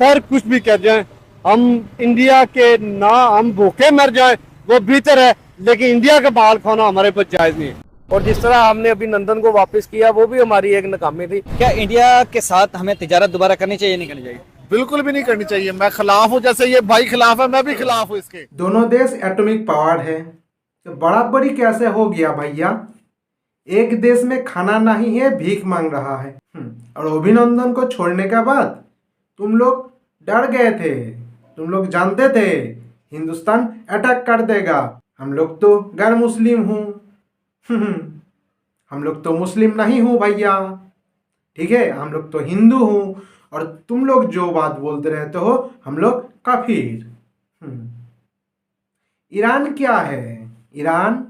Sir कुछ भी कर जाए, हम इंडिया के ना हम भूखे मर जाए वो बेहतर है, लेकिन इंडिया का माल खाना हमारे पास जायज नहीं है। और जिस तरह हमने अभिनंदन को वापस किया वो भी हमारी एक नाकामी थी। क्या इंडिया के साथ हमें तिजारत दोबारा करनी चाहिए नहीं करनी चाहिए? बिल्कुल भी नहीं करनी चाहिए। मैं खिलाफ हूँ, जैसे ये भाई खिलाफ है, मैं भी खिलाफ हूँ इसके। दोनों देश एटॉमिक पावर है तो बराबरी कैसे हो गया भैया? एक देश में खाना नहीं है, भीख मांग रहा है। और अभिनंदन को छोड़ने के बाद तुम लोग डर गए थे, तुम लोग जानते थे हिंदुस्तान अटैक कर देगा। हम लोग तो गैर मुस्लिम हूँ, हम लोग तो मुस्लिम नहीं हूँ भैया, ठीक है, हम लोग तो हिंदू हूँ। और तुम लोग जो बात बोलते रहते हो हम लोग काफिर। ईरान क्या है? ईरान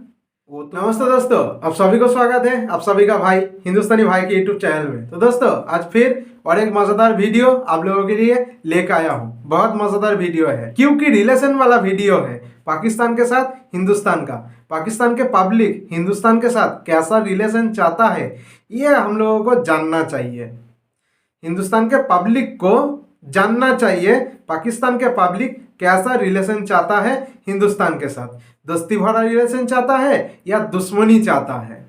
वो तो। नमस्ते दोस्तों, आप सभी को स्वागत है आप सभी का भाई हिंदुस्तानी भाई के यूट्यूब चैनल में। तो दोस्तों आज फिर और एक मजेदार वीडियो आप लोगों के लिए लेकर आया हूँ। बहुत मजेदार वीडियो है क्योंकि रिलेशन वाला वीडियो है पाकिस्तान के साथ हिंदुस्तान का। पाकिस्तान के पब्लिक हिंदुस्तान के साथ कैसा रिलेशन चाहता है ये हम लोगों को जानना चाहिए। हिंदुस्तान के पब्लिक को जानना चाहिए पाकिस्तान के पब्लिक कैसा रिलेशन चाहता है हिंदुस्तान के साथ। दोस्ती भरा रिलेशन चाहता है या दुश्मनी चाहता है?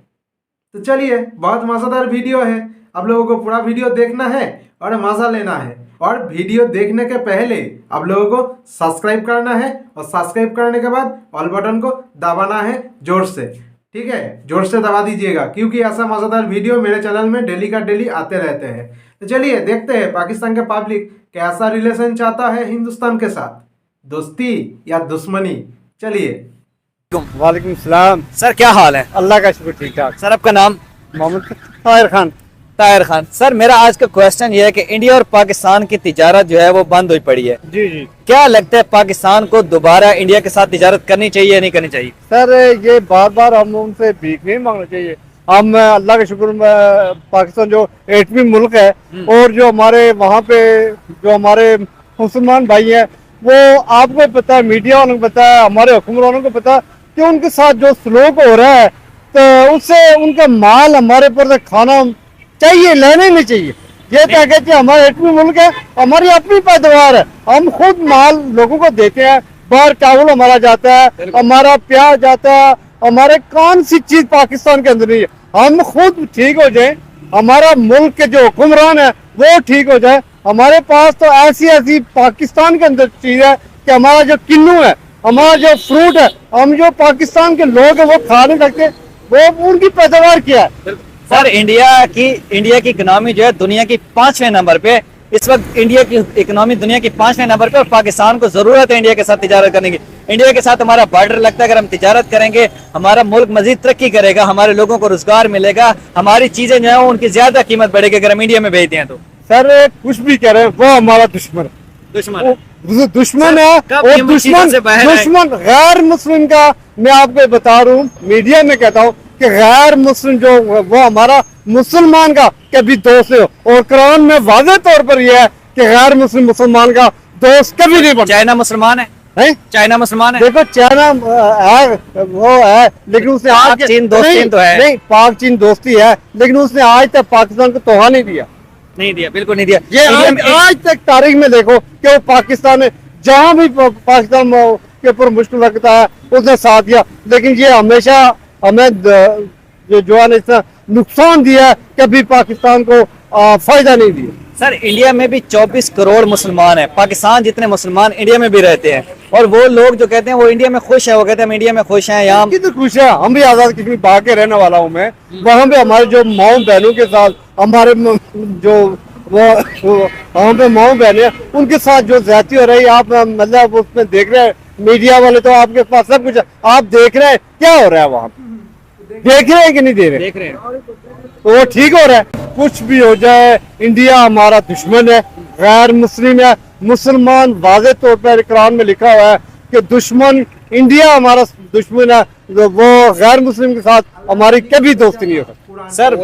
तो चलिए, बहुत मज़ेदार वीडियो है, आप लोगों को पूरा वीडियो देखना है और मज़ा लेना है। और वीडियो देखने के पहले आप लोगों को सब्सक्राइब करना है और सब्सक्राइब करने के बाद ऑल बटन को दबाना है जोर से, ठीक है, जोर से दबा दीजिएगा क्योंकि ऐसा मज़ेदार वीडियो मेरे चैनल में डेली का डेली आते रहते हैं। तो चलिए देखते हैं पाकिस्तान के पब्लिक कैसा रिलेशन चाहता है हिंदुस्तान के साथ, दोस्ती या दुश्मनी। चलिए। वालेकुम सलाम। सर क्या हाल है? अल्लाह का शुक्र ठीक ठाक। सर आपका नाम? मोहम्मद ताहिर खान। ताहिर खान। सर मेरा आज का क्वेश्चन ये है कि इंडिया और पाकिस्तान की तिजारत जो है वो बंद हुई पड़ी है। जी जी। क्या लगता है पाकिस्तान को दोबारा इंडिया के साथ तिजारत करनी चाहिए या नहीं करनी चाहिए? सर ये बार बार हम उनसे भीख नहीं मांगना चाहिए। हम अल्लाह का शुक्र पाकिस्तान जो 8वीं मुल्क है और जो हमारे वहाँ पे जो हमारे मुसलमान भाई हैं वो आपको पता है, मीडिया वालों को पता है, हमारे हुक्मरानों को पता है कि उनके साथ जो सलूक हो रहा है तो उससे उनका माल हमारे पर से खाना चाहिए, लेना ही नहीं चाहिए। ये क्या कहते हैं, हमारा 8वीं मुल्क है, हमारी अपनी पैदावार है, हम खुद माल लोगों को देते हैं। बाहर चावल हमारा जाता है, हमारा प्याज जाता है, हमारे कौन सी चीज पाकिस्तान के अंदर नहीं है। हम खुद ठीक हो जाए, हमारा मुल्क के जो हुक्मरान है वो ठीक हो जाए। हमारे पास तो ऐसी ऐसी पाकिस्तान के अंदर चीज है कि हमारा जो किन्नू है, हमारा जो फ्रूट है, हम जो पाकिस्तान के लोग हैं वो खा नहीं सकते, वो उनकी पैदावार क्या है। सर इंडिया की इकोनॉमी जो है दुनिया की 5वें नंबर पे इस वक्त, इंडिया की इकोनॉमी दुनिया की 5वें नंबर पे और पाकिस्तान को जरूरत है इंडिया के साथ तिजारत करने की। इंडिया के साथ हमारा बॉर्डर लगता है, अगर हम तिजारत करेंगे हमारा मुल्क मजीद तरक्की करेगा, हमारे लोगों को रोजगार मिलेगा, हमारी चीजें जो है उनकी ज्यादा कीमत बढ़ेगी अगर हम इंडिया में भेजते हैं तो। सर कुछ भी कह रहे हैं वो हमारा दुश्मन है, दुश्मन है। और दुश्मन गैर मुस्लिम का मैं आपको बता रहा हूँ, मीडिया में कहता हूँ कि गैर मुस्लिम जो वो हमारा मुसलमान का कभी दोस्त नहीं हो। और कुरान में वाज़ेह तौर पर यह है कि गैर मुस्लिम मुसलमान का दोस्त कभी नहीं बनता। चाइना मुसलमान है? चाइना मुसलमान है? देखो चाइना है, वो है, लेकिन उसने आज चीन दोस्ती तो है नहीं, पाक चीन दोस्ती है, लेकिन उसने आज तक पाकिस्तान को तोहफा नहीं दिया, बिल्कुल नहीं दिया। ये आज तक तारीख में देखो कि वो पाकिस्तान में जहाँ भी पाकिस्तान के ऊपर मुश्किल लगता है उसने साथ दिया, लेकिन ये हमेशा हमें जो है इतना नुकसान दिया, कभी पाकिस्तान को फायदा नहीं दिया। सर इंडिया में भी 24 करोड़ मुसलमान हैं, पाकिस्तान जितने मुसलमान इंडिया में भी रहते हैं, और वो लोग जो कहते हैं वो इंडिया में खुश है, वो कहते हैं हम इंडिया में खुश हैं। यहाँ कितने खुश है, हम भी आजाद कश्मीर भाग के रहने वाला हूँ मैं, वहाँ पे हमारे जो माओ बहनों के साथ हमारे जो वहाँ पे माओ बहने उनके साथ जो ज्यादती हो रही है, आप मतलब उसमें देख रहे हैं, मीडिया वाले तो आपके पास सब कुछ आप देख रहे हैं, क्या हो रहा है वहाँ पे, देख रहे हैं कि नहीं देख रहे हैं? तो वो ठीक हो रहा है। कुछ भी हो जाए, इंडिया हमारा दुश्मन है, गैर मुस्लिम है, मुसलमान वाज़ेह तौर पर कुरान में लिखा हुआ है कि दुश्मन इंडिया हमारा दुश्मन है, वो गैर मुस्लिम के साथ हमारी कभी दोस्ती नहीं होगी। सर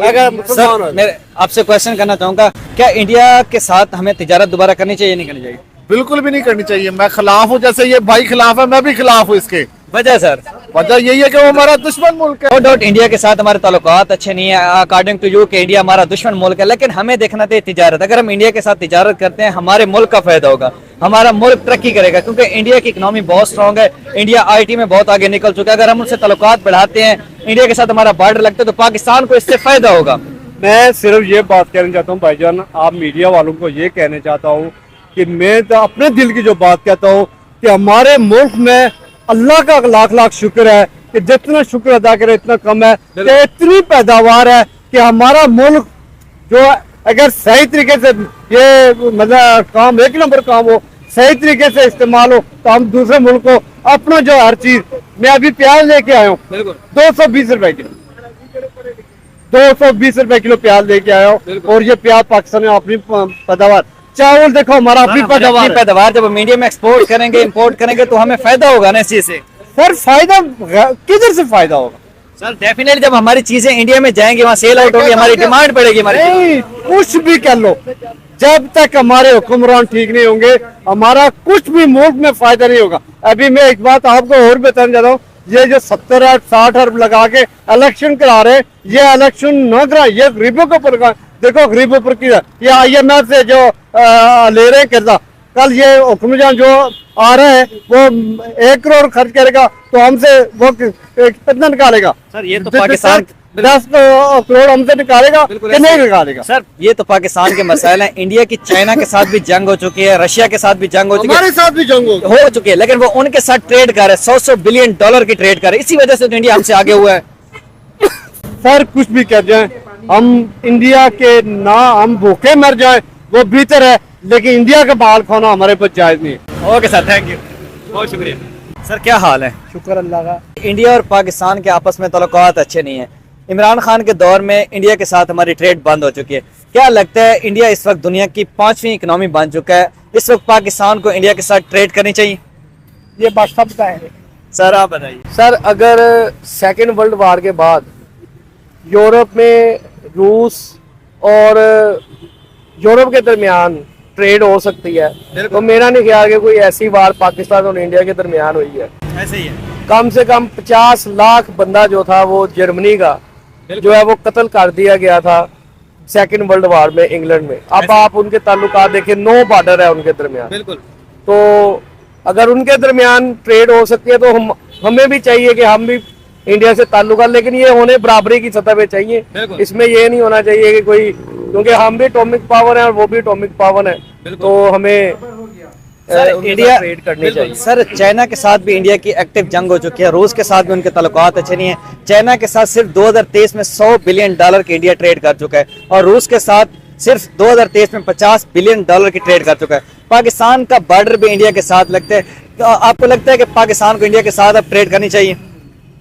मैं आपसे क्वेश्चन करना चाहूंगा, क्या इंडिया के साथ हमें तिजारत दोबारा करनी चाहिए नहीं करनी चाहिए? बिल्कुल भी नहीं करनी चाहिए। मैं खिलाफ हूँ, जैसे ये भाई खिलाफ है, मैं भी खिलाफ हूँ इसके। वजह सर? वजह यही है कि वो हमारा दुश्मन मुल्क है। नो डाउट इंडिया के साथ हमारे ताल्लुकात अच्छे नहीं है अकॉर्डिंग टू यू कि इंडिया हमारा दुश्मन मुल्क है, लेकिन हमें देखना चाहिए तिजारत। अगर हम इंडिया के साथ तिजारत करते हैं हमारे मुल्क का फायदा होगा, हमारा मुल्क तरक्की करेगा, क्योंकि इंडिया की इकोनॉमी बहुत स्ट्रांग है, इंडिया IT में बहुत आगे निकल चुका है। अगर हम उससे ताल्लुकात बढ़ाते हैं, इंडिया के साथ हमारा बॉर्डर लगता है, तो पाकिस्तान को इससे फायदा होगा। मैं सिर्फ ये बात कहना चाहता हूँ भाईजान, आप मीडिया वालों को ये कहना चाहता हूँ कि मैं तो अपने दिल की जो बात कहता हूँ कि हमारे मुल्क में अल्लाह का लाख लाख शुक्र है कि जितना शुक्र अदा करे इतना कम है, कि इतनी पैदावार है कि हमारा मुल्क जो अगर सही तरीके से ये मतलब काम एक नंबर काम हो, सही तरीके से इस्तेमाल हो, तो हम दूसरे मुल्क को अपना जो हर चीज, मैं अभी प्याज लेके आया हूँ 220 रुपए किलो, 220 रुपए किलो प्याज लेके आया हूँ, और ये प्याज पाकिस्तान में अपनी पैदावार, चावल देखो हमारा अपनी पैदावार जब हम इंडिया में एक्सपोर्ट करेंगे इंपोर्ट करेंगे तो हमें फायदा होगा ना इस चीज से। सर फायदा किधर से फायदा होगा सर डेफिनेटली जब हमारी चीजें इंडिया में जाएंगी वहाँ सेल आउट होगी, हमारी डिमांड बढ़ेगी। हमारी नहीं, कुछ भी कर लो, जब तक हमारे हुक्मरान ठीक नहीं होंगे हमारा कुछ भी मुल्क में फायदा नहीं होगा। अभी मैं एक बात आपको और बताना चाहता हूँ, ये जो 70-60 अरब लगा के इलेक्शन करा रहे, ये इलेक्शन न करा, ये गरीबों के ऊपर देखो, गरीबों पर की ये IMF से जो ले रहे हैं कर्जा, कल ये हुक्मरान जो आ रहे हैं वो 1 करोड़ खर्च करेगा तो हमसे वो कितना निकालेगा? सर ये तो पाकिस्तान 10 करोड़ हमसे निकालेगा कि नहीं निकालेगा? सर ये तो पाकिस्तान के मसाइल हैं। इंडिया की चाइना के साथ भी जंग हो चुकी है, रशिया के साथ भी जंग हो चुकी है, हमारे साथ भी जंग हो चुकी है, लेकिन वो उनके साथ ट्रेड कर रहे हैं, 100 बिलियन डॉलर की ट्रेड कर रहे हैं, इसी वजह से तो इंडिया हमसे आगे हुआ है। सर कुछ भी कह जाए, हम इंडिया के ना हम भूखे मर जाए वो बेहतर है, लेकिन इंडिया का बाल खाना हमारे पास जायज नहीं है। ओके सर, थैंक यू, बहुत शुक्रिया। सर क्या हाल है? शुक्र अल्लाह का। इंडिया और पाकिस्तान के आपस में ताल्लुकात अच्छे नहीं है। इमरान खान के दौर में इंडिया के साथ हमारी ट्रेड बंद हो चुकी है। क्या लगता है इंडिया इस वक्त दुनिया की 5वीं इकोनॉमी बन चुका है, इस वक्त पाकिस्तान को इंडिया के साथ ट्रेड करनी चाहिए? ये बात सब का है। सर आप बताइए। सर अगर सेकेंड वर्ल्ड वार के बाद यूरोप में रूस और यूरोप के दरमियान ट्रेड हो सकती है, तो मेरा नहीं ख्याल कि कोई ऐसी वार पाकिस्तान और इंडिया के दरमियान हुई है। ऐसे ही है। कम से कम 50 लाख बंदा जो था वो जर्मनी का जो है वो कत्ल कर दिया गया था सेकेंड वर्ल्ड वार में इंग्लैंड में। अब आप उनके ताल्लुकात देखें, 9 बॉर्डर है उनके दरमियान। बिल्कुल। तो अगर उनके दरमियान ट्रेड हो सकती है तो हमें भी चाहिए कि हम भी इंडिया से ताल्लुकात, लेकिन ये होने बराबरी की सतह पे चाहिए। इसमें ये नहीं होना चाहिए कि कोई, क्योंकि हम भी एटॉमिक पावर है और वो भी एटॉमिक पावर है, तो हमें सर इंडिया ट्रेड करनी चाहिए। सर चाइना के साथ भी इंडिया की एक्टिव जंग हो चुकी है, रूस के साथ भी उनके ताल्लुकात अच्छे नहीं है। चाइना के साथ सिर्फ 2023 में 100 बिलियन डॉलर की इंडिया ट्रेड कर चुका है, और रूस के साथ सिर्फ 2023 में 50 बिलियन डॉलर की ट्रेड कर चुका है। पाकिस्तान का बॉर्डर भी इंडिया के साथ लगता है, तो आपको लगता है कि पाकिस्तान को इंडिया के साथ अब ट्रेड करनी चाहिए?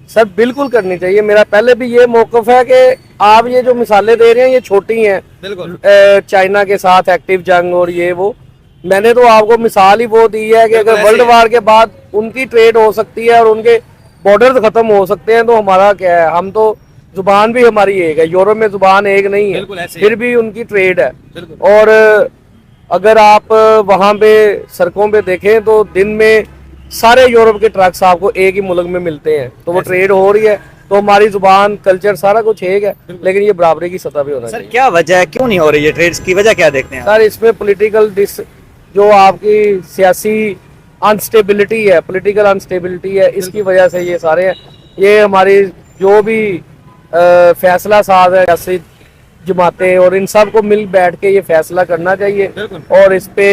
सर बिल्कुल करनी चाहिए। मेरा पहले भी ये मौकफ है कि आप ये जो मिसालें दे रहे हैं ये छोटी हैं, चाइना के साथ एक्टिव जंग और ये वो, मैंने तो आपको मिसाल ही वो दी है कि अगर वर्ल्ड वार के बाद उनकी ट्रेड हो सकती है और उनके बॉर्डर खत्म हो सकते हैं, तो हमारा क्या है? हम तो जुबान भी हमारी एक है, यूरोप में जुबान एक नहीं है, फिर भी उनकी ट्रेड है। और अगर आप वहाँ पे सड़कों पे देखें तो दिन में सारे यूरोप के ट्रक्स आपको एक ही मुल्क में मिलते हैं, तो वो ट्रेड हो रही है। तो हमारी जुबान, कल्चर सारा कुछ एक है, लेकिन ये बराबरी की सतह पे होना चाहिए। सर क्या वजह है, क्यों नहीं हो रही है ट्रेड्स की वजह क्या देखते हैं? सर इसमें पॉलिटिकल जो आपकी सियासी अनस्टेबिलिटी है, पॉलिटिकल अनस्टेबिलिटी है, इसकी वजह से ये सारे हैं। ये हमारी जो भी फैसला साज है, सियासी जमातें और इन सब को मिल बैठ के ये फैसला करना चाहिए, और इस पे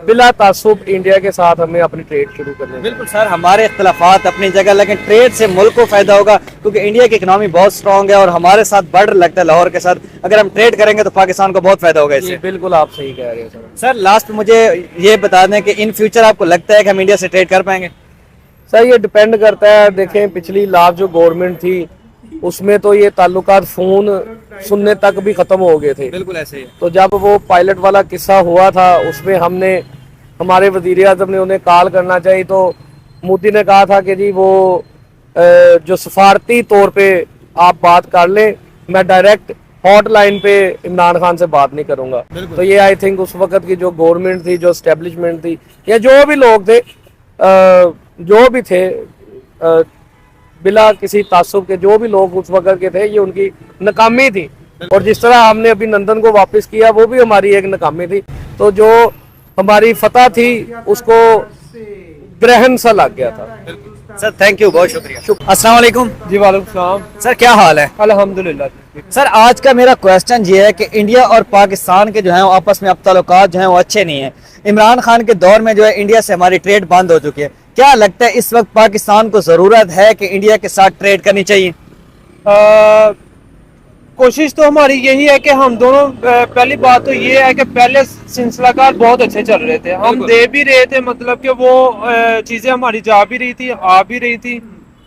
बिला तासुब इंडिया के साथ हमें अपनी ट्रेड शुरू करनी है। बिल्कुल सर, हमारे इख्तलाफात अपनी जगह, लेकिन ट्रेड से मुल्क को फायदा होगा, क्योंकि इंडिया की इकोनॉमी बहुत स्ट्रांग है और हमारे साथ बॉर्डर लगता है लाहौर के साथ। अगर हम ट्रेड करेंगे तो पाकिस्तान को बहुत फायदा होगा इससे। बिल्कुल आप सही कह रहे हैं सर लास्ट में मुझे ये बता दें कि इन फ्यूचर आपको लगता है कि हम इंडिया से ट्रेड कर पाएंगे? सर ये डिपेंड करता है। देखें पिछली लास्ट जो गवर्नमेंट थी उसमें तो ये ताल्लुकात फोन सुनने तक भी खत्म हो गए थे। बिल्कुल ऐसे ही। तो जब वो पायलट वाला किस्सा हुआ था उसमें हमारे वजीर आज़म ने उन्हें कॉल करना चाहिए, तो मोदी ने कहा था कि जी वो जो सफारती तौर पे आप बात कर लें, मैं डायरेक्ट हॉटलाइन पे इमरान खान से बात नहीं करूंगा। तो ये आई थिंक उस वक्त की जो गवर्नमेंट थी, जो एस्टेब्लिशमेंट थी, या जो भी लोग थे, जो भी थे, बिना किसी तासुब के जो भी लोग उस वक्त के थे, ये उनकी नाकामी थी। और जिस तरह हमने अभी नंदन को वापस किया, वो भी हमारी एक नाकामी थी। तो जो हमारी फतह थी उसको ग्रहण सा लग गया था। सर थैंक यू, बहुत शुक्रिया। अस्सलाम वालेकुम। जी वालेकुम सलाम। सर क्या हाल है? अल्हम्दुलिल्लाह। सर आज का मेरा क्वेश्चन ये है कि इंडिया और पाकिस्तान के जो है आपस में अब ताल्लुकात जो है वो अच्छे नहीं है। इमरान खान के दौर में जो है इंडिया से हमारी ट्रेड बंद हो चुकी है। क्या लगता है इस वक्त पाकिस्तान को जरूरत है कि इंडिया के साथ ट्रेड करनी चाहिए? कोशिश तो हमारी यही है कि हम दोनों पहली बात तो ये है कि पहले सिलसिलाकार बहुत अच्छे चल रहे थे, हम दे भी रहे थे, मतलब कि वो चीजें हमारी जा भी रही थी, आ भी रही थी,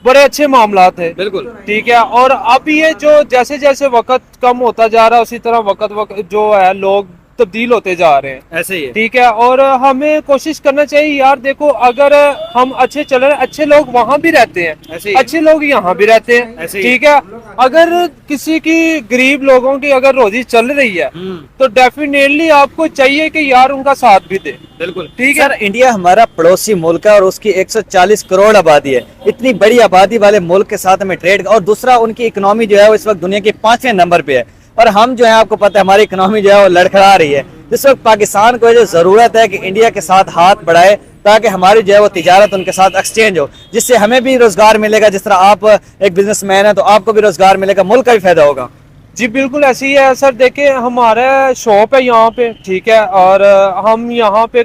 बड़े अच्छे मामला थे। बिल्कुल ठीक है। और अब ये जो जैसे जैसे वक्त कम होता जा रहा है उसी तरह वक्त जो है लोग तब्दील होते जा रहे हैं। ऐसे ही है। ठीक है। और हमें कोशिश करना चाहिए यार, देखो अगर हम अच्छे चल रहे हैं, अच्छे लोग वहां भी रहते ऐसे हैं, ही। अच्छे लोग यहाँ भी रहते हैं। ऐसे ही। ठीक है। अगर किसी की गरीब लोगों की अगर रोजी चल रही है तो डेफिनेटली आपको चाहिए कि यार उनका साथ भी दे। बिल्कुल ठीक सर है। इंडिया हमारा पड़ोसी मुल्क है और उसकी 140 करोड़ आबादी है। इतनी बड़ी आबादी वाले मुल्क के साथ हमें ट्रेड, और दूसरा उनकी इकोनॉमी जो है वो इस वक्त दुनिया के 5वें नंबर पे है, और हम जो है आपको पता है हमारी इकोनॉमी जो है वो लड़खड़ा रही है। इस वक्त पाकिस्तान को जो जरूरत है कि इंडिया के साथ हाथ बढ़ाए ताकि हमारी जो है वो तिजारत उनके साथ एक्सचेंज हो, जिससे हमें भी रोजगार मिलेगा। जिस तरह आप एक बिजनेसमैन है तो आपको भी रोजगार मिलेगा, मुल्क का भी फायदा होगा। जी बिल्कुल ऐसी ही है सर। देखिए हमारा शॉप है यहाँ पे, ठीक है, और हम यहाँ पे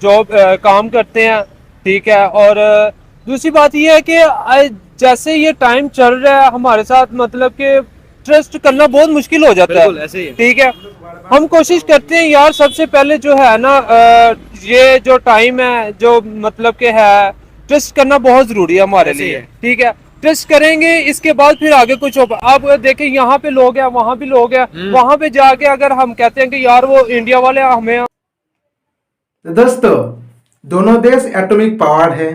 जॉब काम करते हैं। ठीक है। और दूसरी बात ये है कि जैसे ये टाइम चल रहा है हमारे साथ, मतलब कि ट्रस्ट करना बहुत मुश्किल हो जाता बिल्कुल है। ऐसे ही है। ठीक है। हम कोशिश करते हैं यार, सबसे पहले जो है ना ये जो टाइम है जो मतलब कि है, ट्रस्ट करना बहुत जरूरी है हमारे ऐसे ही लिए। है। ठीक है। ट्रस्ट करेंगे, इसके बाद फिर आगे कुछ हो। आप देखें यहाँ पे लोग हैं, वहां भी लोग हैं, वहां पे जाके अगर हम कहते हैं कि यार वो इंडिया वाले हमें। तो दोस्तों दोनों देश एटॉमिक पावर है,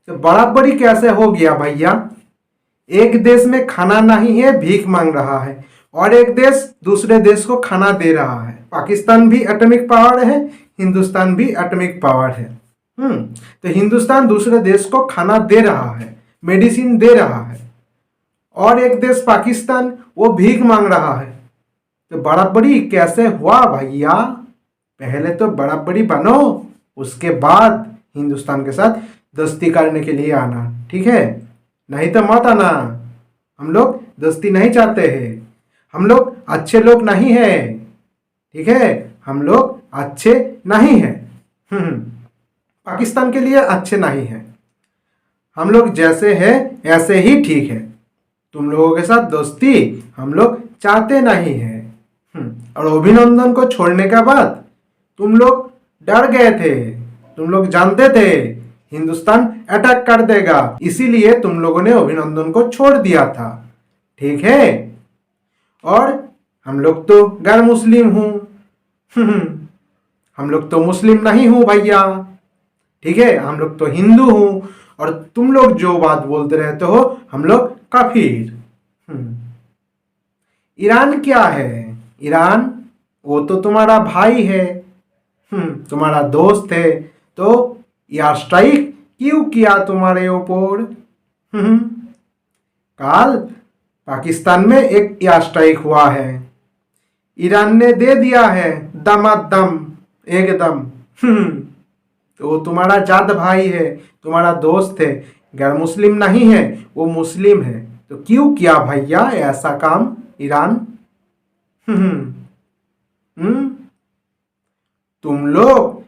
तो बराबरी कैसे हो गया भैया? एक देश में खाना नहीं है, भीख मांग रहा है, और एक देश दूसरे देश को खाना दे रहा है। पाकिस्तान भी एटॉमिक पावर है, हिंदुस्तान भी एटॉमिक पावर है। तो हिंदुस्तान दूसरे देश को खाना दे रहा है, मेडिसिन दे रहा है, और एक देश पाकिस्तान वो भीख मांग रहा है। तो बराबरी कैसे हुआ भैया? पहले तो बराबरी बनो, उसके बाद हिंदुस्तान के साथ दोस्ती करने के लिए आना, ठीक है? नहीं तो मत आना। हम लोग दोस्ती नहीं चाहते हैं, हम लोग अच्छे लोग नहीं हैं, ठीक है? हम लोग अच्छे नहीं हैं। पाकिस्तान के लिए अच्छे नहीं हैं। हम लोग जैसे हैं ऐसे ही ठीक है। तुम लोगों के साथ दोस्ती हम लोग चाहते नहीं हैं। और अभिनंदन को छोड़ने के बाद तुम लोग डर गए थे, तुम लोग जानते थे हिंदुस्तान अटैक कर देगा, इसीलिए तुम लोगों ने अभिनंदन को छोड़ दिया था, ठीक है? और हम लोग तो गैर मुस्लिम हूं, हम लोग तो मुस्लिम नहीं हूं भैया, ठीक है? हम लोग तो हिंदू हूं, और तुम लोग जो बात बोलते रहते हो हम लोग काफिर। ईरान क्या है? ईरान वो तो तुम्हारा भाई है, तुम्हारा दोस्त है, तो एयर स्ट्राइक क्यों किया तुम्हारे ऊपर? कल पाकिस्तान में एक एयर स्ट्राइक हुआ है, ईरान ने दे दिया है दमादम एकदम। तो वो तुम्हारा जात भाई है, तुम्हारा दोस्त है, गैर मुस्लिम नहीं है, वो मुस्लिम है। तो क्यों किया भैया ऐसा काम ईरान? तुम लोग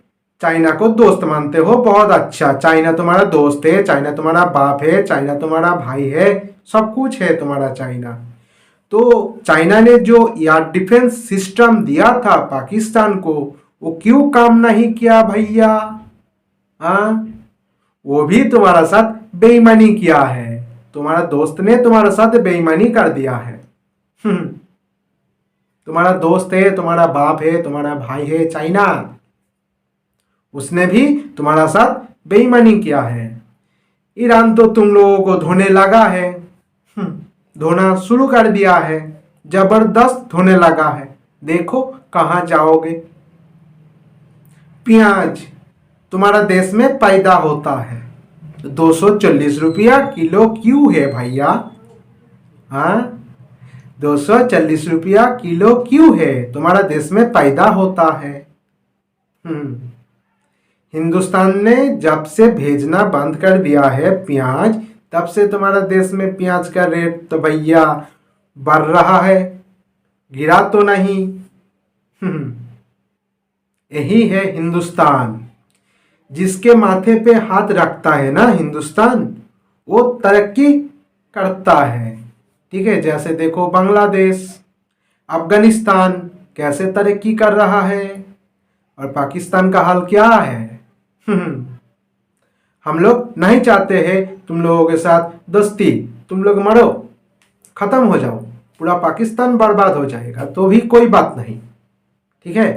चाइना को दोस्त मानते हो, बहुत अच्छा। चाइना तुम्हारा दोस्त है, चाइना तुम्हारा बाप है, चाइना तुम्हारा भाई है, सब कुछ है तुम्हारा चाइना। तो चाइना ने जो एयर डिफेंस सिस्टम दिया था पाकिस्तान को, वो क्यों काम नहीं किया भैया? हाँ, वो भी तुम्हारा साथ बेईमानी किया है, तुम्हारा दोस्त ने तुम्हारे साथ बेईमानी कर दिया है। तुम्हारा दोस्त है, तुम्हारा बाप है, तुम्हारा भाई है चाइना, उसने भी तुम्हारा साथ बेईमानी किया है। ईरान तो तुम लोगों को धोने लगा है, धोना शुरू कर दिया है, जबरदस्त धोने लगा है। देखो कहाँ जाओगे। प्याज तुम्हारा देश में पैदा होता है, 240 रुपया किलो क्यों है भैया? हाँ, 240 रुपया किलो क्यों है? तुम्हारा देश में पैदा होता है। हिंदुस्तान ने जब से भेजना बंद कर दिया है प्याज, तब से तुम्हारा देश में प्याज का रेट तो भैया बढ़ रहा है, गिरा तो नहीं। यही है हिंदुस्तान। जिसके माथे पे हाथ रखता है ना हिंदुस्तान, वो तरक्की करता है। ठीक है, जैसे देखो बांग्लादेश, अफगानिस्तान कैसे तरक्की कर रहा है, और पाकिस्तान का हाल क्या है। हम लोग नहीं चाहते हैं तुम लोगों के साथ दोस्ती, तुम लोग मरो, खत्म हो जाओ, पूरा पाकिस्तान बर्बाद हो जाएगा तो भी कोई बात नहीं। ठीक है,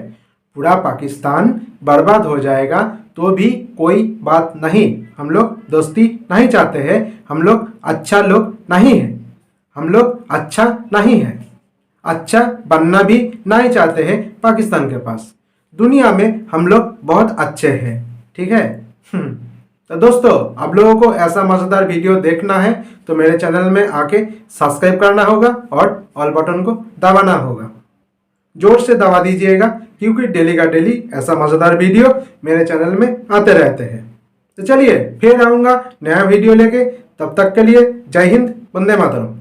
पूरा पाकिस्तान बर्बाद हो जाएगा तो भी कोई बात नहीं। हम लोग दोस्ती नहीं चाहते हैं, हम लोग अच्छा लोग नहीं हैं, हम लोग अच्छा नहीं है, अच्छा बनना भी नहीं चाहते हैं पाकिस्तान के पास। दुनिया में हम लोग बहुत अच्छे हैं। ठीक है। तो दोस्तों, आप लोगों को ऐसा मजेदार वीडियो देखना है तो मेरे चैनल में आके सब्सक्राइब करना होगा और ऑल बटन को दबाना होगा। जोर से दबा दीजिएगा, क्योंकि डेली का डेली ऐसा मजेदार वीडियो मेरे चैनल में आते रहते हैं। तो चलिए फिर आऊँगा नया वीडियो लेके, तब तक के लिए जय हिंद, वंदे मातरम।